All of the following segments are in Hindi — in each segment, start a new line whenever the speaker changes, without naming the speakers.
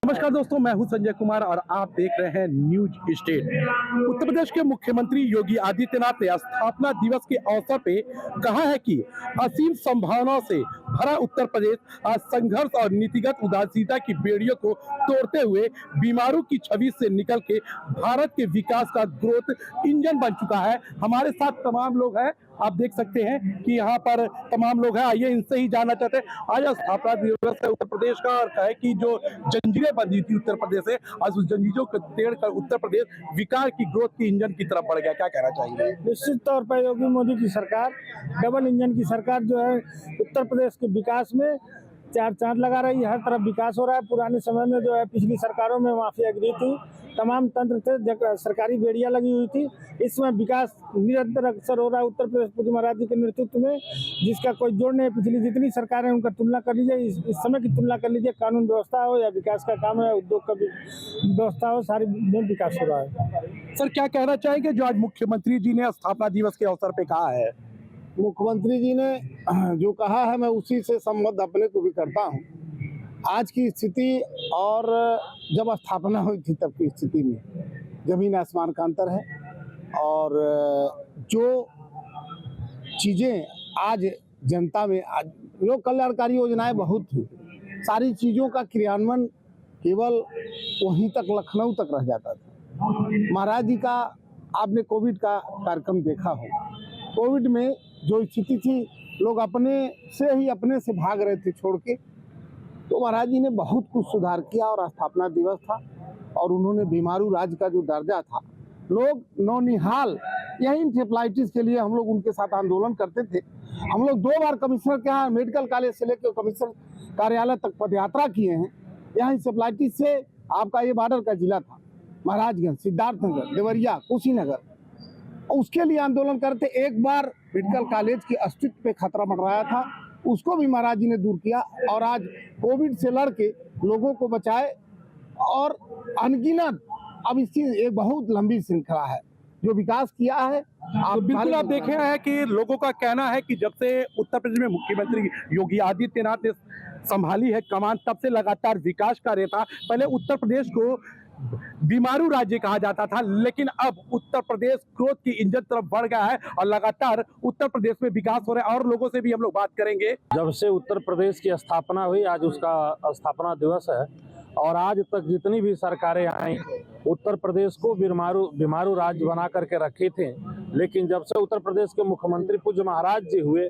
नमस्कार दोस्तों, मैं हूं संजय कुमार और आप देख रहे हैं न्यूज स्टेट। उत्तर प्रदेश के मुख्यमंत्री योगी आदित्यनाथ ने स्थापना दिवस के अवसर पे कहा है कि असीम संभावनाओं से भरा उत्तर प्रदेश आज संघर्ष और नीतिगत उदासीनता की बेड़ियों को तोड़ते हुए बीमारों की छवि से निकल के भारत के विकास का ग्रोथ इंजन बन चुका है। हमारे साथ तमाम लोग हैं, आप देख सकते हैं कि यहाँ पर तमाम लोग हैं। आइए इनसे ही जानना चाहते हैं। आज स्थापना दिवस है उत्तर प्रदेश का और कहे कि जो जंजीरें बंधी थी उत्तर प्रदेश से, आज उस जंजीरों को तोड़कर उत्तर प्रदेश विकास की ग्रोथ की इंजन की तरफ बढ़ गया। क्या कहना चाहिए?
निश्चित तौर पर योगी मोदी की सरकार डबल इंजन की सरकार जो है उत्तर प्रदेश के विकास में चार चांद लगा रही है। हर तरफ विकास हो रहा है। पुराने समय में जो है पिछली सरकारों में माफियागिरी थी, तमाम तंत्र थे, सरकारी बेड़ियां लगी हुई थी। इसमें विकास निरंतर अक्सर हो रहा है उत्तर प्रदेश पूजी महाराज जी के नेतृत्व में, जिसका कोई जोड़ नहीं। पिछली जितनी सरकारें उनका तुलना कर लीजिए, इस समय की तुलना कर लीजिए, कानून व्यवस्था हो या विकास का काम है, उद्योग का व्यवस्था हो, सारी में विकास हो रहा है।
सर, क्या कहना चाहेंगे जो आज मुख्यमंत्री जी ने स्थापना दिवस के अवसर पे कहा है?
मुख्यमंत्री जी ने जो कहा है मैं उसी से संबद्ध अपने को भी करता हूँ। आज की स्थिति और जब स्थापना हुई थी तब की स्थिति में जमीन आसमान का अंतर है। और जो चीज़ें आज जनता में, आज लोक कल्याणकारी योजनाएं बहुत थी, सारी चीज़ों का क्रियान्वयन केवल वहीं तक, लखनऊ तक रह जाता था। महाराज जी का आपने कोविड का कार्यक्रम देखा हो। कोविड में जो स्थिति थी, लोग अपने से भाग रहे थे छोड़ के, तो महाराज जी ने बहुत कुछ सुधार किया। और स्थापना दिवस था और उन्होंने बीमारू राज्य का जो दर्जा था, लोग नौनिहाल यही इंसेफ्लाइटिस के लिए हम लोग उनके साथ आंदोलन करते थे। हम लोग 2 बार कमिश्नर के यहाँ मेडिकल कॉलेज से लेकर कमिश्नर कार्यालय तक पदयात्रा किए हैं। यहाँ इंसेफ्लाइटिस से आपका ये बॉर्डर का जिला था, महाराजगंज, सिद्धार्थनगर, देवरिया, कुशीनगर, उसके लिए आंदोलन करते। एक बार मेडिकल कॉलेज के अस्तित्व पे खतरा मंडराया था, उसको भी महाराज जी ने दूर किया। और आज कोविड से लड़के लोगों को बचाए। और अनगिनत, अब इसकी एक बहुत लंबी श्रृंखला है जो विकास किया है।
तो बिल्कुल आप देखे हैं कि लोगों का कहना है कि जब से उत्तर प्रदेश में मुख्यमंत्री योगी आदित्यनाथ ने संभाली है कमान, तब से लगातार विकास का रेता। पहले उत्तर प्रदेश को बीमारू राज्य कहा जाता था, लेकिन अब उत्तर प्रदेश ग्रोथ की इंजन तरफ बढ़ गया है और लगातार उत्तर प्रदेश में विकास हो रहा है। और लोगों से भी हम लोग बात करेंगे।
जब से उत्तर प्रदेश की स्थापना हुई, आज उसका स्थापना दिवस है, और आज तक जितनी भी सरकारें आई उत्तर प्रदेश को बीमारू राज्य बना करके रखे थे। लेकिन जब से उत्तर प्रदेश के मुख्यमंत्री पूज्य महाराज जी हुए,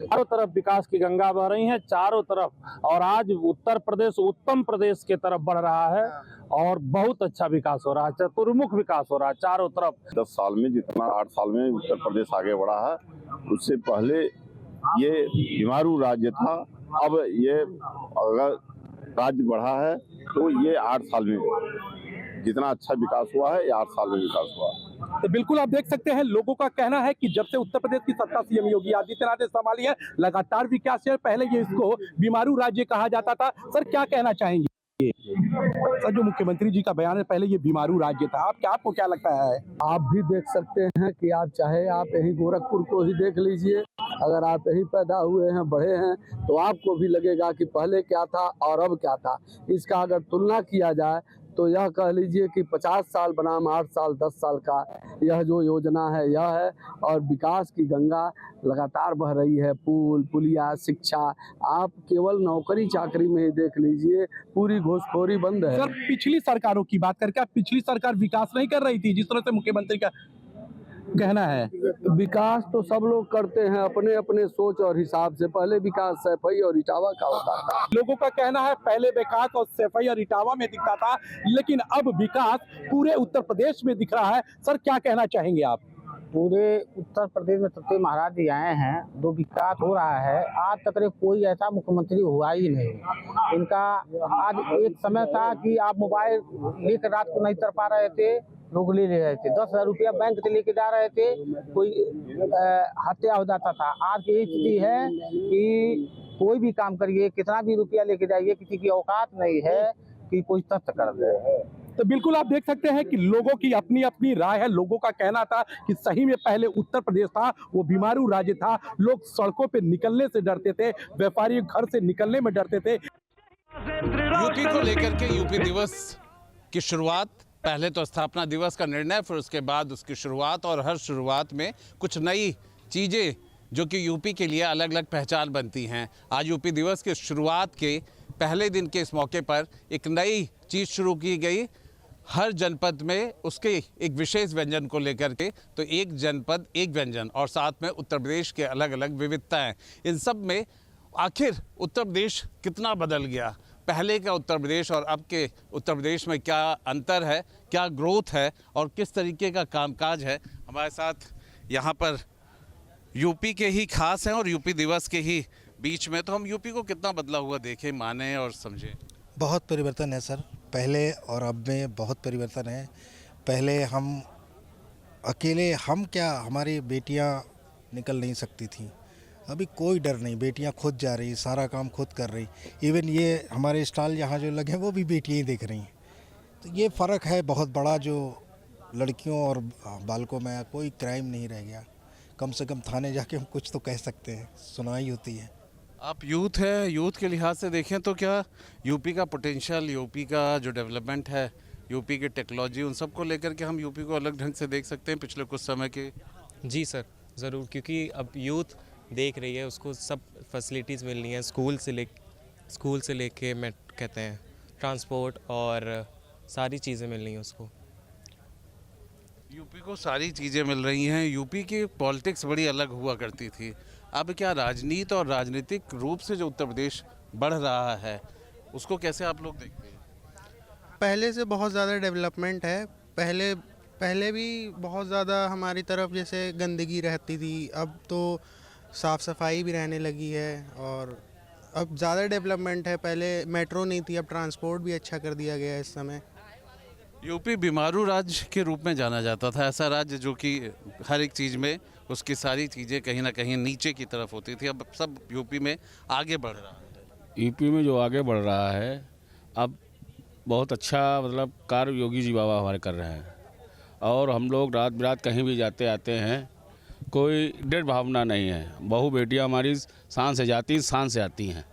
चारों तरफ विकास की गंगा बह रही है, चारों तरफ। और आज उत्तर प्रदेश उत्तम प्रदेश के तरफ बढ़ रहा है और बहुत अच्छा विकास हो रहा है, चतुर्मुख विकास हो रहा है चारों तरफ।
10 साल में जितना 8 साल में उत्तर प्रदेश आगे बढ़ा है, उससे पहले ये बीमारू राज्य था। अब ये अगर राज्य बढ़ा है तो ये 8 साल में जितना अच्छा विकास हुआ है, ये 8 साल में विकास हुआ।
तो बिल्कुल आप देख सकते हैं, लोगों का कहना है कि जब से उत्तर प्रदेश की सत्ता सीएम योगी आदित्यनाथ ने संभाली है, लगातार विकास है। पहले ये इसको बीमारू राज्य कहा जाता था। सर, क्या कहना चाहेंगे? सर, जो मुख्यमंत्री जी का बयान है, पहले ये बीमारू राज्य था, आपको क्या लगता है?
आप भी देख सकते हैं कि आप चाहे आप यही गोरखपुर को ही देख लीजिए। अगर आप यही पैदा हुए हैं, बढ़े हैं, तो आपको भी लगेगा कि पहले क्या था और अब क्या था। इसका अगर तुलना किया जाए तो यह कह लीजिए कि 50 साल बनाम 8 साल 10 साल का यह जो योजना है यह है। और विकास की गंगा लगातार बह रही है। पुल, पुलिया, शिक्षा, आप केवल नौकरी चाकरी में ही देख लीजिए, पूरी घूसखोरी बंद है।
सर, पिछली सरकारों की बात करके, पिछली सरकार विकास नहीं कर रही थी जिस तरह से मुख्यमंत्री का कहना है?
विकास तो सब लोग करते हैं अपने अपने सोच और हिसाब से। पहले विकास सैफई और इटावा का होता था।
लोगों का कहना है पहले विकास और सैफई और इटावा में दिखता था, लेकिन अब विकास पूरे उत्तर प्रदेश में दिख रहा है। सर, क्या कहना चाहेंगे आप?
पूरे उत्तर प्रदेश में तब से महाराज जी आए हैं, जो विकास हो रहा है, आज तक कोई ऐसा मुख्यमंत्री हुआ ही नहीं। इनका आज एक समय था कि आप मोबाइल लेकर रात को नहीं कर पा रहे थे, लोग ले रहे थे। 10,000 रुपया बैंक से लेके जा रहे थे, कोई हत्या हो जाता था। आज की स्थिति है कि कोई भी काम करिए, कितना भी रुपया लेके जाइए, किसी की औकात नहीं है कि कोई तथ्य कर दे।
तो बिल्कुल आप देख सकते हैं कि लोगों की अपनी अपनी राय है। लोगों का कहना था कि सही में पहले उत्तर प्रदेश था वो बीमारू राज्य था। लोग सड़कों पे निकलने से डरते थे, व्यापारी घर से निकलने में डरते थे।
यूपी को लेकर के यूपी दिवस की शुरुआत, पहले तो स्थापना दिवस का निर्णय, फिर उसके बाद उसकी शुरुआत, और हर शुरुआत में कुछ नई चीज़ें जो कि यूपी के लिए अलग अलग पहचान बनती हैं। आज यूपी दिवस के शुरुआत के पहले दिन के इस मौके पर एक नई चीज़ शुरू की गई। हर जनपद में उसके एक विशेष व्यंजन को लेकर के, तो एक जनपद एक व्यंजन, और साथ में उत्तर प्रदेश के अलग अलग विविधताएं। इन सब में आखिर उत्तर प्रदेश कितना बदल गया, पहले का उत्तर प्रदेश और अब के उत्तर प्रदेश में क्या अंतर है, क्या ग्रोथ है और किस तरीके का कामकाज है। हमारे साथ यहाँ पर यूपी के ही खास हैं और यूपी दिवस के ही बीच में, तो हम यूपी को कितना बदला हुआ देखें, माने और समझें।
बहुत परिवर्तन है सर, पहले और अब में बहुत परिवर्तन है। पहले हम अकेले, हम क्या, हमारी बेटियां निकल नहीं सकती थी, अभी कोई डर नहीं, बेटियां खुद जा रही, सारा काम खुद कर रही। इवन ये हमारे स्टॉल यहाँ जो लगे हैं वो भी बेटियां ही देख रही हैं। तो ये फ़र्क है बहुत बड़ा, जो लड़कियों और बालकों में कोई क्राइम नहीं रह गया। कम से कम थाने जाके हम कुछ तो कह सकते हैं, सुनाई होती है।
आप यूथ है, यूथ के लिहाज से देखें तो क्या यूपी का पोटेंशियल, यूपी का जो डेवलपमेंट है, यूपी की टेक्नोलॉजी, उन सब को लेकर के हम यूपी को अलग ढंग से देख सकते हैं पिछले कुछ समय के?
जी सर, ज़रूर, क्योंकि अब यूथ देख रही है, उसको सब फैसिलिटीज़ मिल रही हैं, स्कूल से लेके मैं कहते हैं ट्रांसपोर्ट और सारी चीज़ें मिल रही हैं उसको।
यूपी को सारी चीज़ें मिल रही हैं। यूपी की पॉलिटिक्स बड़ी अलग हुआ करती थी, अब क्या राजनीति और राजनीतिक रूप से जो उत्तर प्रदेश बढ़ रहा है उसको कैसे आप लोग देखते हैं?
पहले से बहुत ज़्यादा डेवलपमेंट है। पहले भी बहुत ज़्यादा हमारी तरफ जैसे गंदगी रहती थी, अब तो साफ़ सफाई भी रहने लगी है और अब ज़्यादा डेवलपमेंट है। पहले मेट्रो नहीं थी, अब ट्रांसपोर्ट भी अच्छा कर दिया गया है इस समय।
यूपी बीमारू राज्य के रूप में जाना जाता था, ऐसा राज्य जो कि हर एक चीज़ में उसकी सारी चीज़ें कहीं ना कहीं नीचे की तरफ होती थी, अब सब यूपी में आगे बढ़ रहा है।
यूपी में जो आगे बढ़ रहा है अब बहुत अच्छा, मतलब कार्य योगी जी बाबा हमारे कर रहे हैं, और हम लोग रात बिरात कहीं भी जाते आते हैं, कोई डर भावना नहीं है। बहू बेटियां हमारी शान से जाती, शान से आती हैं।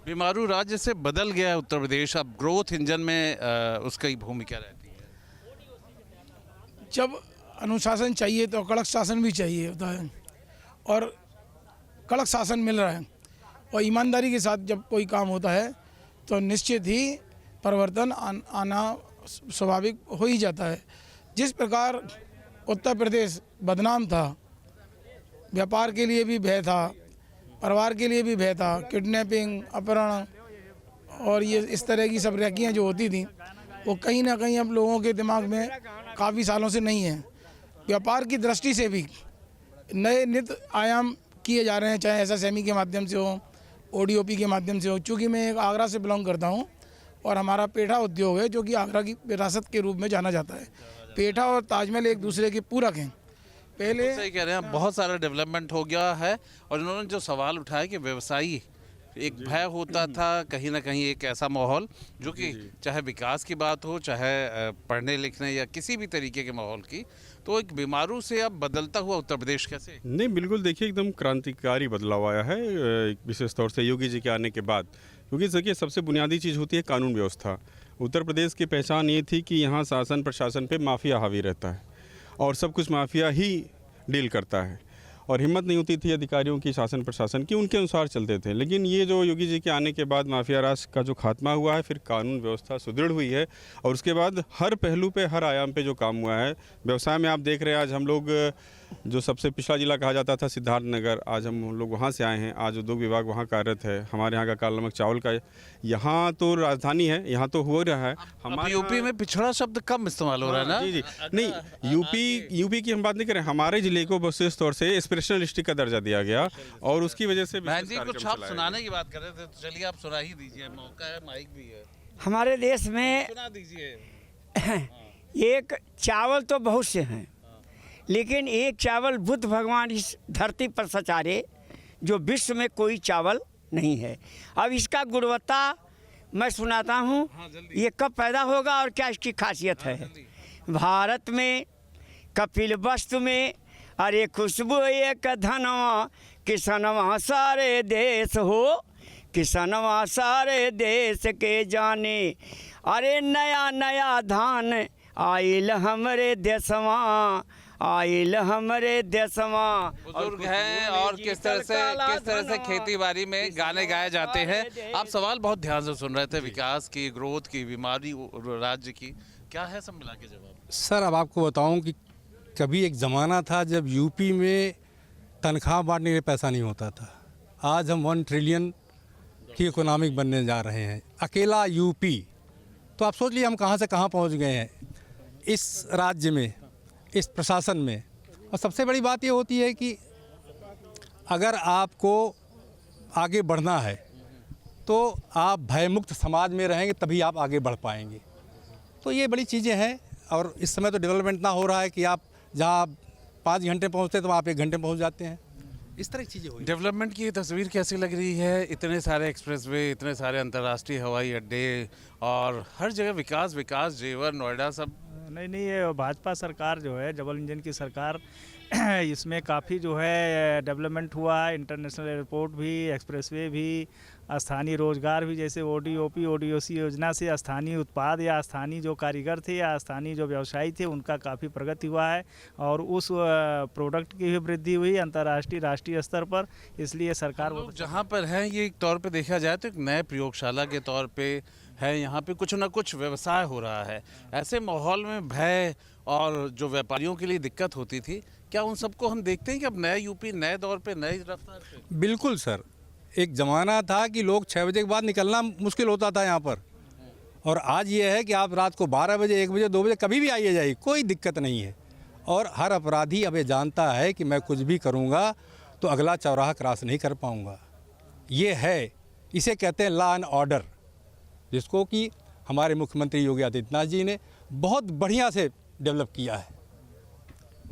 बीमारू राज्य से बदल गया है उत्तर प्रदेश, अब ग्रोथ इंजन में उसकी भूमिका रहती है।
जब अनुशासन चाहिए तो कड़क शासन भी चाहिए होता है, और कड़क शासन मिल रहा है, और ईमानदारी के साथ जब कोई काम होता है तो निश्चित ही परिवर्तन आना स्वाभाविक हो ही जाता है। जिस प्रकार उत्तर प्रदेश बदनाम था, व्यापार के लिए भी भय था, परिवार के लिए भी भय था, किडनैपिंग, अपहरण और ये इस तरह की सब रैकियाँ जो होती थी वो कहीं ना कहीं अब लोगों के दिमाग में काफ़ी सालों से नहीं है। व्यापार की दृष्टि से भी नए नित आयाम किए जा रहे हैं, चाहे SSME के माध्यम से हो, ODOP के माध्यम से हो। चूँकि मैं एक आगरा से बिलोंग करता हूँ और हमारा पेठा उद्योग है जो कि आगरा की विरासत के रूप में जाना जाता है। पेठा और ताजमहल एक दूसरे के पूरक हैं। पहले
सही कह रहे हैं, बहुत सारा डेवलपमेंट हो गया है, और इन्होंने जो सवाल उठाया कि व्यवसायी एक भय होता था, कहीं ना कहीं एक ऐसा माहौल जो कि चाहे विकास की बात हो, चाहे पढ़ने लिखने या किसी भी तरीके के माहौल की, तो एक बीमारू से अब बदलता हुआ उत्तर प्रदेश कैसे?
नहीं, बिल्कुल देखिए, एकदम क्रांतिकारी बदलाव आया है, विशेष तौर से योगी जी के आने के बाद। क्योंकि देखिए, सबसे बुनियादी चीज़ होती है कानून व्यवस्था। उत्तर प्रदेश की पहचान ये थी कि यहाँ शासन प्रशासन पे माफिया हावी रहता है और सब कुछ माफिया ही डील करता है, और हिम्मत नहीं होती थी अधिकारियों की, शासन प्रशासन की, उनके अनुसार चलते थे। लेकिन ये जो योगी जी के आने के बाद माफिया राज का जो खात्मा हुआ है, फिर कानून व्यवस्था सुदृढ़ हुई है, और उसके बाद हर पहलू पे, हर आयाम पे जो काम हुआ है व्यवसाय में, आप देख रहे हैं आज हम लोग जो सबसे पिछड़ा जिला कहा जाता था सिद्धार्थनगर, आज हम लोग वहाँ से आए हैं, आज उद्योग विभाग वहाँ कार्यरत है। हमारे यहाँ का काला नमक चावल का यहाँ तो राजधानी है, यहाँ तो हो रहा है।
हमारे यूपी में पिछड़ा शब्द कम इस्तेमाल हो रहा है ना?
जी, नहीं, यूपी की हम बात नहीं करें, हमारे जिले को विशेष तौर से स्पेशल डिस्ट्रिक्ट का दर्जा दिया गया, और उसकी वजह से
कुछ आप सुनाने की बात कर रहे थे, तो चलिए आप सुना ही दीजिए, मौका है, माइक भी है।
हमारे देश में
सुना दीजिए।
एक चावल तो बहुत से हैं, लेकिन एक चावल बुद्ध भगवान इस धरती पर सचारे जो विश्व में कोई चावल नहीं है। अब इसका गुणवत्ता मैं सुनाता हूँ, ये कब पैदा होगा और क्या इसकी खासियत है। भारत में कपिल वस्तु में अरे खुशबू एक धनवा किसनवा सारे देश हो, किसनवा सारे देश के जाने, अरे नया नया धान आइल हमरे देशवा, आइल हमरे देशवा।
बुजुर्ग हैं और किस तरह से खेती बाड़ी में गाने गाए जाते हैं। आप सवाल बहुत ध्यान से सुन रहे थे, विकास की, ग्रोथ की, बीमारी राज्य की, क्या है सब मिला के जवाब?
सर अब आपको बताऊं कि कभी एक ज़माना था जब यूपी में तनख्वाह बांटने के लिए पैसा नहीं होता था। आज हम 1 ट्रिलियन की इकोनॉमिक बनने जा रहे हैं, अकेला यूपी। तो आप सोच लीजिए हम कहाँ से कहाँ पहुँच गए हैं इस राज्य में, इस प्रशासन में। और सबसे बड़ी बात ये होती है कि अगर आपको आगे बढ़ना है तो आप भयमुक्त समाज में रहेंगे, तभी आप आगे बढ़ पाएंगे। तो ये बड़ी चीज़ें हैं। और इस समय तो डेवलपमेंट ना हो रहा है कि आप जहाँ 5 घंटे पहुँचते तो आप 1 घंटे पहुँच जाते हैं। इस तरह की चीज़ें हुई।
डेवलपमेंट की तस्वीर कैसी लग रही है? इतने सारे एक्सप्रेसवे, इतने सारे अंतर्राष्ट्रीय हवाई अड्डे और हर जगह विकास विकास, जेवर, नोएडा सब।
नहीं, ये भाजपा सरकार जो है, डबल इंजन की सरकार, इसमें काफ़ी जो है डेवलपमेंट हुआ है। इंटरनेशनल एयरपोर्ट भी, एक्सप्रेसवे भी, स्थानीय रोजगार भी, जैसे ODOP ODOC योजना से स्थानीय उत्पाद या स्थानीय जो कारीगर थे या स्थानीय जो व्यवसायी थे उनका काफ़ी प्रगति हुआ है और उस प्रोडक्ट की भी वृद्धि हुई अंतर्राष्ट्रीय राष्ट्रीय स्तर पर। इसलिए सरकार
लोग जहाँ पर हैं, ये एक तौर पे देखा जाए तो एक नए प्रयोगशाला के तौर पे है। यहाँ पे कुछ ना कुछ व्यवसाय हो रहा है। ऐसे माहौल में भय और जो व्यापारियों के लिए दिक्कत होती थी, क्या उन सबको हम देखते हैं कि अब नए यूपी नए दौर पे, नई रफ्तार पे?
बिल्कुल सर, एक ज़माना था कि लोग 6 बजे के बाद निकलना मुश्किल होता था यहाँ पर, और आज ये है कि आप रात को 12 बजे, 1 बजे, 2 बजे कभी भी आइए जाइए, कोई दिक्कत नहीं है। और हर अपराधी अब ये जानता है कि मैं कुछ भी करूँगा तो अगला चौराहा क्रॉस नहीं कर पाऊँगा। ये है, इसे कहते हैं लॉ एंड ऑर्डर, जिसको कि हमारे मुख्यमंत्री योगी आदित्यनाथ जी ने बहुत बढ़िया से डेवलप किया है।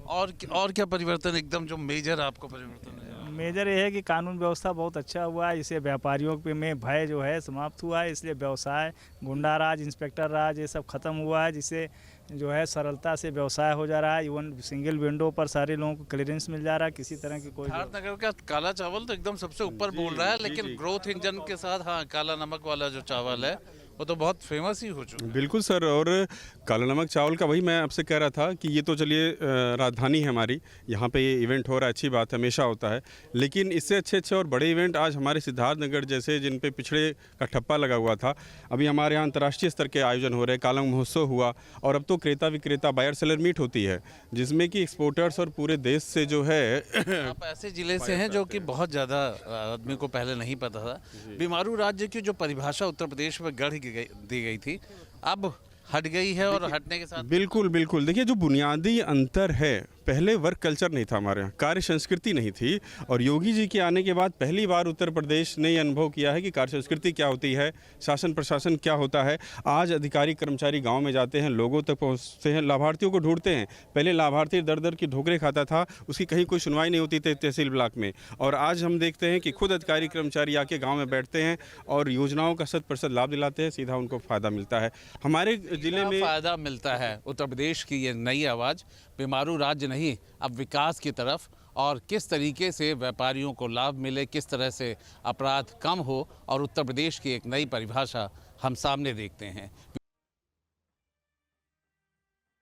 और क्या परिवर्तन एकदम जो मेजर आपको परिवर्तन है?
मेजर ये है कि कानून व्यवस्था बहुत अच्छा हुआ है। इससे व्यापारियों पे में भय जो है समाप्त हुआ है। इसलिए व्यवसाय, गुंडा राज, इंस्पेक्टर राज, ये सब खत्म हुआ है, जिससे जो है सरलता से व्यवसाय हो जा रहा है। इवन सिंगल विंडो पर सारे लोगों को क्लियरेंस मिल जा रहा है, किसी तरह की कोई।
नगर का काला चावल तो एकदम सबसे ऊपर बोल रहा है, लेकिन ग्रोथ इंजन के साथ हाँ, काला नमक वाला जो चावल है वो तो बहुत फेमस ही हो चुका है।
बिल्कुल सर, और काला नमक चावल का वही मैं आपसे कह रहा था कि ये तो चलिए राजधानी है हमारी, यहाँ पे ये इवेंट हो रहा है, अच्छी बात है, हमेशा होता है। लेकिन इससे अच्छे और बड़े इवेंट आज हमारे सिद्धार्थनगर जैसे, जिन पे पिछड़े का ठप्पा लगा हुआ था, अभी हमारे यहाँ अंतर्राष्ट्रीय स्तर के आयोजन हो रहे हैं। कालंग महोत्सव हुआ, और अब तो क्रेता विक्रेता बायर सेलर मीट होती है, जिसमें कि एक्सपोर्टर्स और पूरे देश से जो है
आप ऐसे जिले से हैं जो कि बहुत ज़्यादा आदमी को पहले नहीं पता था। बीमारू राज्य की जो परिभाषा उत्तर प्रदेश में गढ़ दी गई थी, अब हट गई है, और हटने के साथ
बिल्कुल देखिए, जो बुनियादी अंतर है, पहले वर्क कल्चर नहीं था हमारे यहाँ, कार्य संस्कृति नहीं थी, और योगी जी के आने के बाद पहली बार उत्तर प्रदेश ने अनुभव किया है कि कार्य संस्कृति क्या होती है, शासन प्रशासन क्या होता है। आज अधिकारी कर्मचारी गांव में जाते हैं, लोगों तक पहुंचते हैं, लाभार्थियों को ढूंढते हैं। पहले लाभार्थी दर की ठोकरें खाता था, उसकी कहीं कोई सुनवाई नहीं होती थी तहसील ब्लॉक में, और आज हम देखते हैं कि खुद अधिकारी कर्मचारी आके गाँव में बैठते हैं और योजनाओं का 100% लाभ दिलाते हैं, सीधा उनको फ़ायदा मिलता है। हमारे जिले में
फ़ायदा मिलता है। उत्तर प्रदेश की ये नई आवाज़, बीमारू राज्य नहीं, अब विकास की तरफ, और किस तरीके से व्यापारियों को लाभ मिले, किस तरह से अपराध कम हो, और उत्तर प्रदेश की एक नई परिभाषा हम सामने देखते हैं।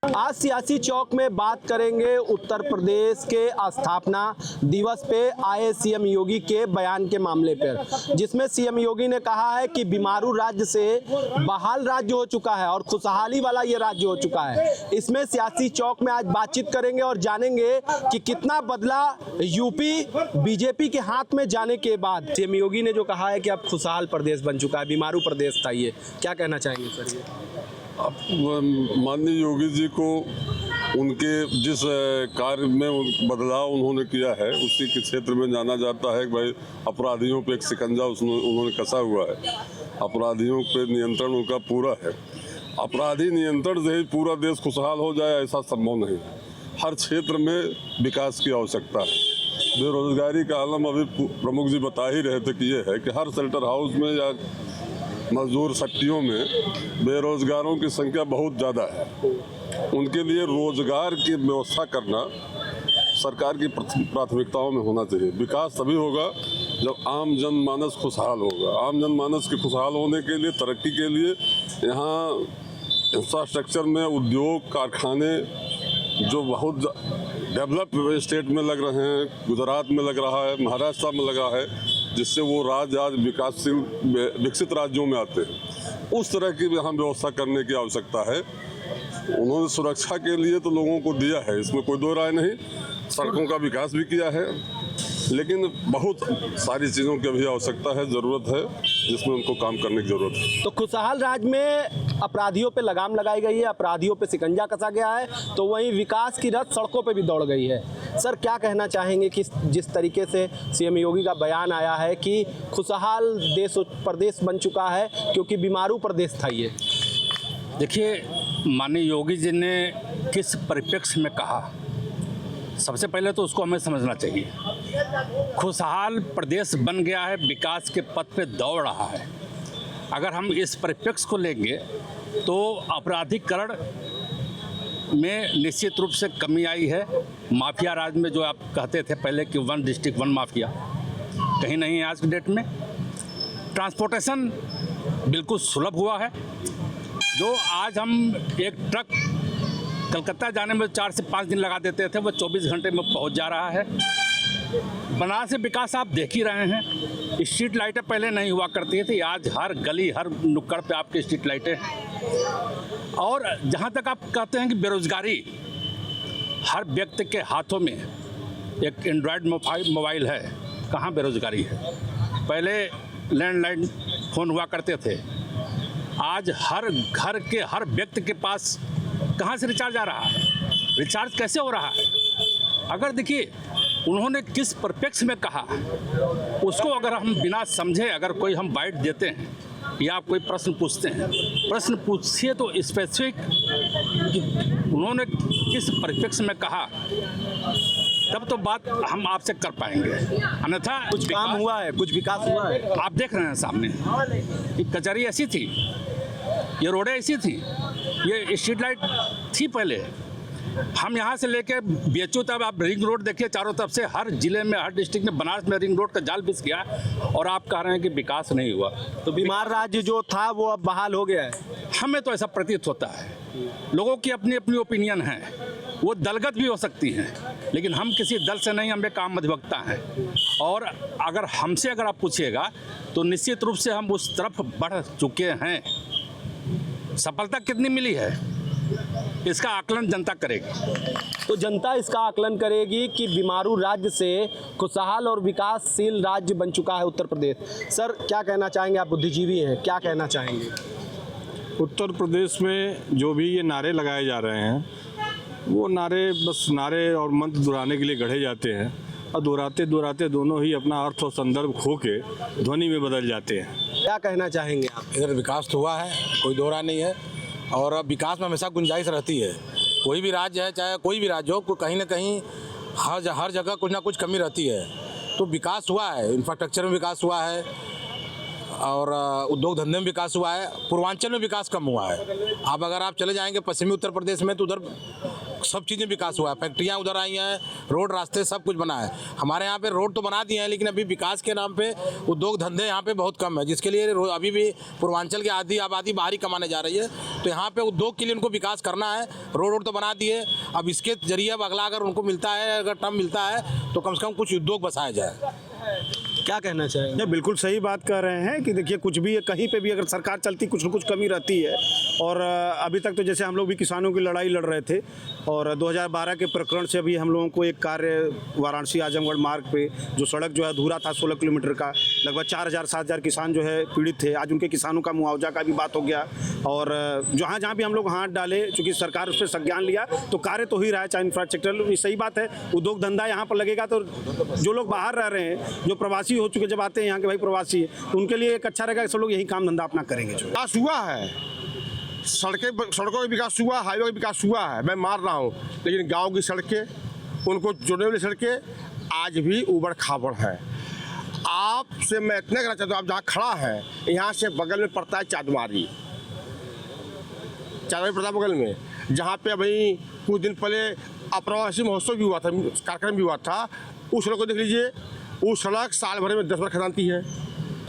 आज सियासी चौक में बात करेंगे उत्तर प्रदेश के स्थापना दिवस पे आए सीएम योगी के बयान के मामले पर, जिसमें सीएम योगी ने कहा है कि बीमारू राज्य से बहाल राज्य हो चुका है और खुशहाली वाला ये राज्य हो चुका है। इसमें सियासी चौक में आज बातचीत करेंगे और जानेंगे कि कितना बदला यूपी बीजेपी के हाथ में जाने के बाद। सीएम योगी ने जो कहा है कि अब खुशहाल प्रदेश बन चुका है, बीमारू प्रदेश था ये, क्या कहना चाहेंगे सर? ये
अब माननीय योगी जी को उनके जिस कार्य में बदलाव उन्होंने किया है, उसी के क्षेत्र में जाना जाता है कि भाई अपराधियों पे एक शिकंजा उन्होंने कसा हुआ है, अपराधियों पे नियंत्रण उनका पूरा है। अपराधी नियंत्रण से ही पूरा देश खुशहाल हो जाए, ऐसा संभव नहीं। हर क्षेत्र में विकास की आवश्यकता है। बेरोजगारी का आलम अभी प्रमुख जी बता ही रहे थे कि ये है कि हर शेल्टर हाउस में या मजदूर सट्टियों में बेरोजगारों की संख्या बहुत ज़्यादा है। उनके लिए रोजगार की व्यवस्था करना सरकार की प्राथमिकताओं में होना चाहिए। विकास तभी होगा जब आम जनमानस खुशहाल होगा। आम जनमानस के खुशहाल होने के लिए, तरक्की के लिए यहाँ इंफ्रास्ट्रक्चर में उद्योग, कारखाने जो बहुत डेवलप स्टेट में लग रहे हैं, गुजरात में लग रहा है, महाराष्ट्र में लगा है, जिससे वो राज्य आज विकासशील विकसित राज्यों में आते हैं। उस तरह की यहाँ व्यवस्था करने की आवश्यकता है। उन्होंने सुरक्षा के लिए तो लोगों को दिया है, इसमें कोई दो राय नहीं। सड़कों का विकास भी किया है, लेकिन बहुत सारी चीज़ों की अभी आवश्यकता है, ज़रूरत है, जिसमें उनको काम करने की ज़रूरत है।
तो खुशहाल राज्य में अपराधियों पे लगाम लगाई गई है, अपराधियों पे शिकंजा कसा गया है, तो वहीं विकास की रथ सड़कों पे भी दौड़ गई है। सर, क्या कहना चाहेंगे कि जिस तरीके से सीएम योगी का बयान आया है कि खुशहाल देश प्रदेश बन चुका है क्योंकि बीमारू प्रदेश था ये?
देखिए, माननीय योगी जी ने किस परिप्रेक्ष्य में कहा, सबसे पहले तो उसको हमें समझना चाहिए। खुशहाल प्रदेश बन गया है, विकास के पथ पे दौड़ रहा है। अगर हम इस परिप्रेक्ष्य को लेंगे तो अपराधीकरण में निश्चित रूप से कमी आई है। माफिया राज में जो आप कहते थे पहले कि 1 डिस्ट्रिक्ट 1 माफिया, कहीं नहीं है आज की डेट में। ट्रांसपोर्टेशन बिल्कुल सुलभ हुआ है। जो आज हम एक ट्रक कलकत्ता जाने में 4 से 5 दिन लगा देते थे, वो 24 घंटे में पहुंच जा रहा है। बनारस से विकास आप देख ही रहे हैं। स्ट्रीट लाइटें पहले नहीं हुआ करती थी, आज हर गली हर नुक्कड़ पे आपके स्ट्रीट लाइटें हैं। और जहां तक आप कहते हैं कि बेरोजगारी, हर व्यक्ति के हाथों में एक एंड्रॉयड मोबाइल है, कहाँ बेरोजगारी है? पहले लैंडलाइन फ़ोन हुआ करते थे, आज हर घर के हर व्यक्ति के पास कहाँ से रिचार्ज आ रहा है? रिचार्ज कैसे हो रहा है? अगर देखिए उन्होंने किस परिप्रेक्ष्य में कहा, उसको अगर हम बिना समझे अगर कोई हम बाइट देते हैं या आप कोई प्रश्न पूछते हैं, प्रश्न पूछिए तो स्पेसिफिक कि उन्होंने किस परिप्रेक्ष्य में कहा, तब तो बात हम आपसे कर पाएंगे। अन्यथा
कुछ काम हुआ है, कुछ विकास हुआ है?
आप देख रहे हैं सामने कि कचहरी ऐसी थी, ये रोडें ऐसी थी, ये स्ट्रीट लाइट थी पहले। हम यहाँ से लेके बेचू तब आप रिंग रोड देखिए, चारों तरफ से हर जिले में, हर डिस्ट्रिक्ट में, बनारस में रिंग रोड का जाल बिछ गया, और आप कह रहे हैं कि विकास नहीं हुआ।
तो बीमार राज्य जो था वो अब बहाल हो गया है?
हमें तो ऐसा प्रतीत होता है। लोगों की अपनी अपनी ओपिनियन है, वो दलगत भी हो सकती हैं, लेकिन हम किसी दल से नहीं, हम एक आम अधिवक्ता हैं। और अगर हमसे अगर आप पूछिएगा तो निश्चित रूप से हम उस तरफ बढ़ चुके हैं। सफलता कितनी मिली है, इसका आकलन जनता करेगी।
तो जनता इसका आकलन करेगी कि बीमारू राज्य से खुशहाल और विकासशील राज्य बन चुका है उत्तर प्रदेश। सर, क्या कहना चाहेंगे? आप बुद्धिजीवी हैं, क्या कहना चाहेंगे?
उत्तर प्रदेश में जो भी ये नारे लगाए जा रहे हैं, वो नारे बस नारे और मंत्र दोहराने के लिए गढ़े जाते हैं, और दोहराते दोहराते दोनों ही अपना अर्थ और संदर्भ खो के ध्वनि में बदल जाते हैं।
क्या कहना चाहेंगे आप?
इधर विकास तो हुआ है, कोई दोहरा नहीं है, और अब विकास में हमेशा गुंजाइश रहती है। कोई भी राज्य है, चाहे कोई भी राज्य हो, कहीं ना कहीं हर जगह कुछ ना कुछ कमी रहती है। तो विकास हुआ है, इंफ्रास्ट्रक्चर में विकास हुआ है, और उद्योग धंधे में विकास हुआ है। पूर्वांचल में विकास कम हुआ है। अब अगर आप चले जाएंगे पश्चिमी उत्तर प्रदेश में तो उधर सब चीज़ें विकास हुआ है, फैक्ट्रियाँ उधर आई हैं, रोड रास्ते सब कुछ बना है। हमारे यहाँ पे रोड तो बना दिए हैं, लेकिन अभी विकास के नाम पे उद्योग धंधे यहाँ पे बहुत कम है, जिसके लिए अभी भी पूर्वांचल की आधी आबादी बाहर ही कमाने जा रही है। तो यहाँ पे उद्योग के लिए उनको विकास करना है। रोड तो बना दिए, अब इसके जरिए अब अगला अगर उनको मिलता है, अगर टर्म मिलता है तो कम से कम कुछ उद्योग बसाया जाए।
क्या कहना चाहिए?
नहीं, बिल्कुल सही बात कह रहे हैं कि देखिए, कुछ भी कहीं पे भी अगर सरकार चलती कुछ न कुछ कमी रहती है। और अभी तक तो जैसे हम लोग भी किसानों की लड़ाई लड़ रहे थे, और 2012 के प्रकरण से अभी हम लोगों को एक कार्य वाराणसी आजमगढ़ मार्ग पे जो सड़क जो है अधूरा था 16 किलोमीटर का, लगभग 4000-7000 किसान जो है पीड़ित थे। आज उनके किसानों का मुआवजा का भी बात हो गया, और जहाँ जहाँ भी हम लोग हाथ डाले, चूँकि सरकार उस पर संज्ञान लिया, तो कार्य तो ही रहा है, चाहे इंफ्रास्ट्रक्चर। सही बात है, उद्योग धंधा यहाँ पर लगेगा तो जो लोग बाहर रह रहे हैं, जो प्रवासी हो चुके, जब आते हैं यहाँ के भाई प्रवासी है, तो उनके लिए एक अच्छा रहेगा कि सब लोग यही काम धंधा अपना करेंगे। जो
विकास हुआ है, सड़कों का विकास हुआ, हाईवे का विकास हुआ है, मैं मान रहा हूँ, लेकिन गांव की सड़कें, उनको जोड़ने वाली सड़कें आज भी उबड़ खाबड़ है। आपसे मैं इतना कहना चाहता हूँ, आप जहाँ खड़ा है, यहाँ से बगल में पड़ता है चाँदमारी पड़ता है बगल में, जहाँ पे अभी कुछ दिन पहले अप्रवासी महोत्सव भी हुआ था, कार्यक्रम भी हुआ था। उस सड़क को देख लीजिए, वो सड़क साल भर में 10 बार खदानती है।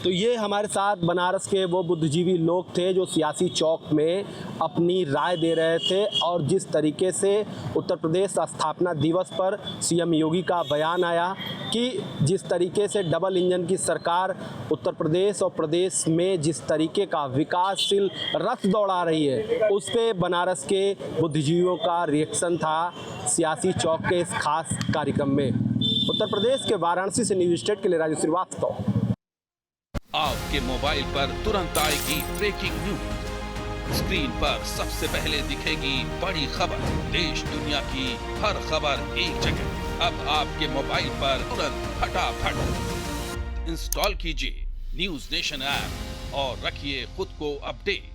तो ये हमारे साथ बनारस के वो बुद्धिजीवी लोग थे जो सियासी चौक में अपनी राय दे रहे थे, और जिस तरीके से उत्तर प्रदेश स्थापना दिवस पर सीएम योगी का बयान आया कि जिस तरीके से डबल इंजन की सरकार उत्तर प्रदेश और प्रदेश में जिस तरीके का विकासशील रथ दौड़ा रही है, उस पे बनारस के बुद्धिजीवियों का रिएक्शन था सियासी चौक के इस खास कार्यक्रम में। उत्तर प्रदेश के वाराणसी से न्यूज स्टेट के लिए राजू श्रीवास्तव।
आपके मोबाइल पर तुरंत आएगी ब्रेकिंग न्यूज। स्क्रीन पर सबसे पहले दिखेगी बड़ी खबर। देश दुनिया की हर खबर एक जगह। अब आपके मोबाइल पर तुरंत फटाफट इंस्टॉल कीजिए न्यूज नेशन ऐप और रखिए खुद को अपडेट।